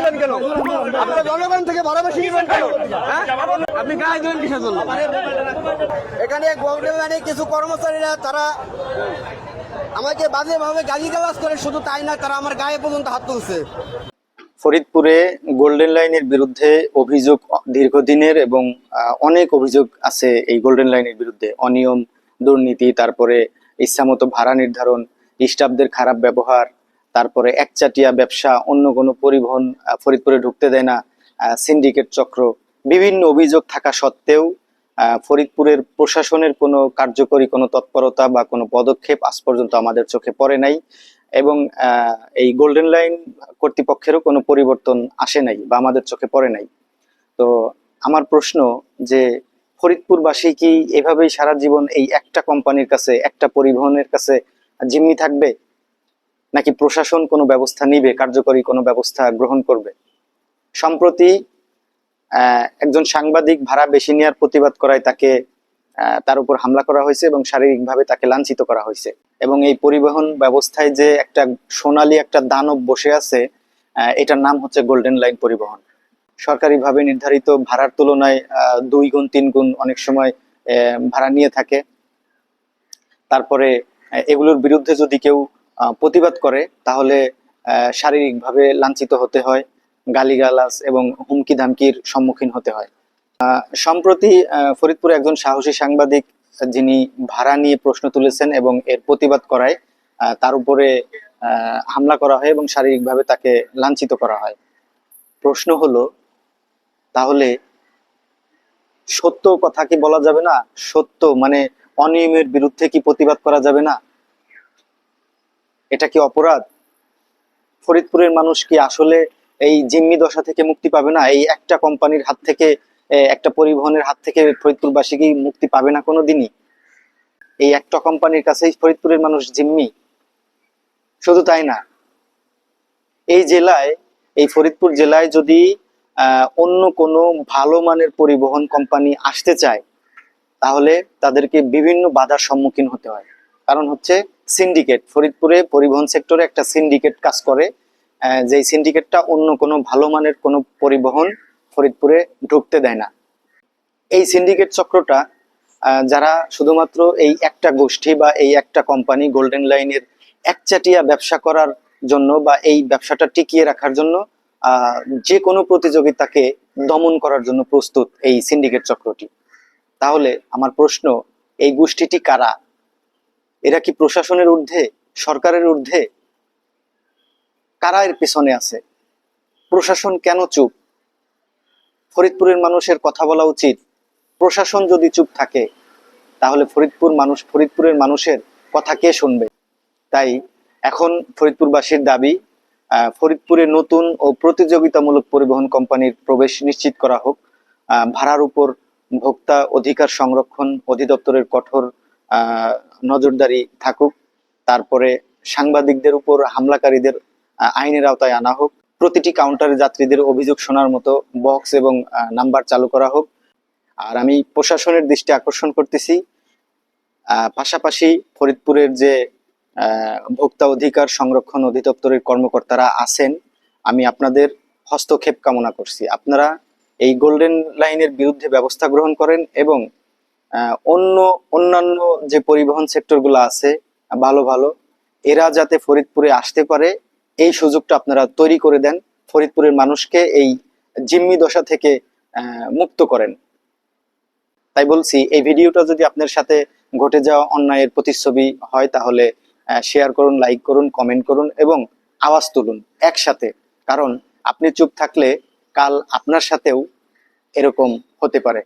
দিলেন কেন? আপনারা জনগণ থেকে ভাড়া বেশি নিবেন কেন? হ্যাঁ? আপনি গায়ে দিলেন কিসের জন্য? এখানে গোল্ডেন লাইনে কিছু কর্মচারীরা তারা আমাকে বাজেভাবে গালিগালাজ করে, শুধু তাই না, তারা আমার গায়ে পর্যন্ত হাত তুলছে। ফরিদপুরে গোল্ডেন লাইনের বিরুদ্ধে অভিযোগ দীর্ঘদিনের এবং অনেক অভিযোগ আছে এই গোল্ডেন লাইনের বিরুদ্ধে। অনিয়ম, দুর্নীতি, তারপরে ইচ্ছামতো ভাড়া নির্ধারণ, স্টাফদের খারাপ ব্যবহার, তারপরে একচাটিয়া ব্যবসা, অন্য কোনো পরিবহন ফরিদপুরে ঢুকতে দেয় না, সিন্ডিকেট চক্র, বিভিন্ন অভিযোগ থাকা সত্ত্বেও ফরিদপুরের প্রশাসনের কোনো কার্যকরী কোনো তৎপরতা বা কোনো পদক্ষেপ আজ পর্যন্ত আমাদের চোখে পড়ে নাই। এবং এই গোল্ডেন লাইন কর্তৃপক্ষেরও কোনো পরিবর্তন আসে নাই বা আমাদের চোখে পড়ে নাই। তো আমার প্রশ্ন যে ফরিদপুরবাসী কি এভাবেই সারা জীবন এই একটা কোম্পানির কাছে, একটা পরিবহনের কাছে জিম্মি থাকবে, নাকি প্রশাসন কোনো ব্যবস্থা নিবে, কার্যকরী কোনো ব্যবস্থা গ্রহণ করবে? সম্প্রতি একজন সাংবাদিক ভাড়া বেশি নেওয়ার প্রতিবাদ করায় তার উপর হামলা করা হয়েছে এবং শারীরিকভাবে তাকে লাঞ্ছিত করা হয়েছে। এবং এই পরিবহন ব্যবস্থায় যে একটা সোনালী একটা দানব বসে আছে, এটার নাম হচ্ছে গোল্ডেন লাইন পরিবহন। সরকারিভাবে নির্ধারিত ভাড়ার তুলনায় 2 গুণ 3 গুণ অনেক সময় ভাড়া নিয়ে থাকে। তারপরে এগুলোর বিরুদ্ধে যদি কেউ প্রতিবাদ করে তাহলে শারীরিকভাবে লাঞ্ছিত হতে হয়, গালিগালাজ এবং হুমকি ধামকির সম্মুখীন হতে হয়। সম্প্রতি ফরিদপুরে একজন সাহসী সাংবাদিক যিনি ভাড়া নিয়ে প্রশ্ন তুলেছেন এবং এর প্রতিবাদ করায় তার উপরে হামলা করা হয় এবং শারীরিকভাবে তাকে লাঞ্ছিত করা হয়। প্রশ্ন হলো, তাহলে সত্য কথা কি বলা যাবে না? সত্য মানে অনিয়মের বিরুদ্ধে কি প্রতিবাদ করা যাবে না? এটা কি অপরাধ? ফরিদপুরের মানুষ কি আসলে এই জিম্মি দশা থেকে মুক্তি পাবে না? এই একটা কোম্পানির হাত থেকে, একটা পরিবহনের হাত থেকে ফরিদপুরবাসী কি মুক্তি পাবে না কোনোদিনই? এই একটা কোম্পানির কাছেই ফরিদপুরের মানুষ জিম্মি। শুধু তাই না, এই জেলায়, এই ফরিদপুর জেলায় যদি অন্য কোনো ভালো মানের পরিবহন কোম্পানি আসতে চায় তাহলে তাদেরকে বিভিন্ন বাধার সম্মুখীন হতে হয়। কারণ হচ্ছে সিন্ডিকেট, ফরিদপুরে পরিবহন সেক্টরে একটা সিন্ডিকেট কাজ করে, যেই সিন্ডিকেটটা অন্য কোনো ভালো মানের কোনো পরিবহন ফরিদপুরে ঢুকতে দেয় না। এই সিন্ডিকেট চক্রটা যারা শুধুমাত্র এই একটা গোষ্ঠী বা এই একটা কোম্পানি গোল্ডেন লাইনের একচাটিয়া ব্যবসা করার জন্য বা এই ব্যবসাটা টিকিয়ে রাখার জন্য যে কোনো প্রতিযোগিতাকে দমন করার জন্য প্রস্তুত এই সিন্ডিকেট চক্রটি। তাহলে আমার প্রশ্ন, এই গোষ্ঠীটি কারা? এরা কি প্রশাসনের ঊর্ধ্বে, সরকারের ঊর্ধ্বে? কারা এর পিছনে আছে? প্রশাসন কেন চুপ? ফরিদপুরের মানুষের কথা বলা উচিত। প্রশাসন যদি চুপ থাকে তাহলে ফরিদপুরের মানুষের কথা কে শুনবে? তাই এখন ফরিদপুরবাসীর দাবি, ফরিদপুরে নতুন ও প্রতিযোগিতামূলক পরিবহন কোম্পানির প্রবেশ নিশ্চিত করা হোক। ভাড়ার উপর ভোক্তা অধিকার সংরক্ষণ অধিদপ্তরের কঠোর নজরদারি থাকুক। তারপরে সাংবাদিকদের উপর হামলাকারীদের আইনের আওতায় আনা হোক। প্রতিটি কাউন্টারে যাত্রীদের অভিযোগ শোনার মতো বক্স এবং নাম্বার চালু করা হোক। আর আমি প্রশাসনের দৃষ্টি আকর্ষণ করতেছি, পাশাপাশি ফরিদপুরের যে ভোক্তা অধিকার সংরক্ষণ অধিদপ্তরের কর্মকর্তারা আছেন, আমি আপনাদের হস্তক্ষেপ কামনা করছি। আপনারা এই গোল্ডেন লাইনের বিরুদ্ধে ব্যবস্থা গ্রহণ করেন এবং অন্যান্য যে পরিবহন সেক্টরগুলো আছে ভালো ভালো, এরা যাতে ফরিদপুরে আসতে পারে এই সুযোগটা আপনারা তৈরি করে দেন। ফরিদপুরের মানুষকে এই জিম্মি দশা থেকে মুক্ত করেন। তাই বলছি, এই ভিডিওটা যদি আপনার সাথে ঘটে যাওয়া অন্যায়ের প্রতিচ্ছবি হয় তাহলে শেয়ার করুন, লাইক করুন, কমেন্ট করুন এবং আওয়াজ তুলুন একসাথে। কারণ আপনি চুপ থাকলে কাল আপনার সাথেও এরকম হতে পারে।